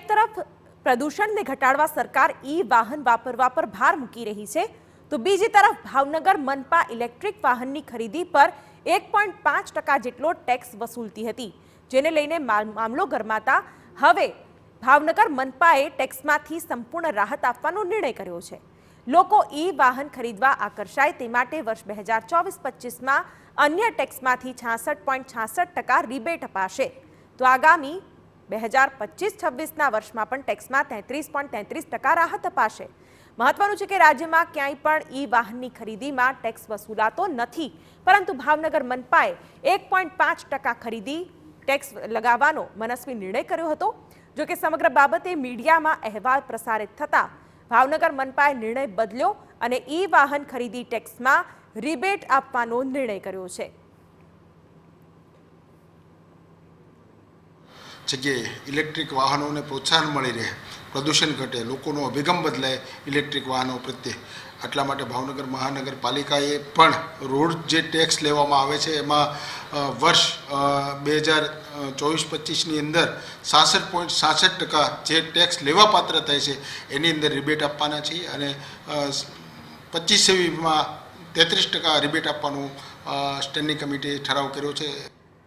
એક તરફ પ્રદૂષણને ઘટાડવા સરકાર ઈ વાહન વાપરવા પર ભાર મૂકી રહી છે, તો બીજી તરફ ભાવનગર મનપા ઇલેક્ટ્રિક વાહનની ખરીદી પર 1.5% જેટલો ટેક્સ વસૂલતી હતી, જેને લઈને મામલો ગરમાતા હવે ભાવનગર મનપાએ ટેક્સમાંથી સંપૂર્ણ રાહત આપવાનો નિર્ણય કર્યો છે। લોકો ઈ વાહન ખરીદવા આકર્ષાય તે માટે વર્ષ 2024-25માં અન્ય ટેક્સમાંથી 66.66% રિબેટ અપાશે, તો આગામી 2025-26ના વર્ષમાં પણ ટેક્સમાં 33.33% રાહત અપાશે। મહત્વનું છે કે રાજ્યમાં ક્યાંય પણ ઈ વાહનની ખરીદીમાં ટેક્સ વસૂલાતો નથી, પરંતુ ભાવનગર મનપાએ 1.5% ખરીદી ટેક્સ લગાવવાનો મનસ્વી નિર્ણય કર્યો હતો। જો કે સમગ્ર બાબતે મીડિયામાં અહેવાલ પ્રસારિત થતા ભાવનગર મનપાએ નિર્ણય બદલ્યો અને ઈ વાહન ખરીદી ટેક્સમાં રિબેટ આપવાનો નિર્ણય કર્યો છે। જગ્યાએ ઇલેક્ટ્રિક વાહનોને પ્રોત્સાહન મળી રહે, પ્રદૂષણ ઘટે, લોકોનો અભિગમ બદલાય ઇલેક્ટ્રિક વાહનો પ્રત્યે, એટલા માટે ભાવનગર મહાનગરપાલિકાએ પણ રોડ જે ટેક્સ લેવામાં આવે છે એમાં વર્ષ 2024-25ની અંદર 66.66% જે ટેક્સ લેવા પાત્ર થાય છે એની અંદર રિબેટ આપવાના છીએ અને 25-26માં 33% રિબેટ આપવાનું સ્ટેન્ડિંગ કમિટીએ ઠરાવ કર્યો છે।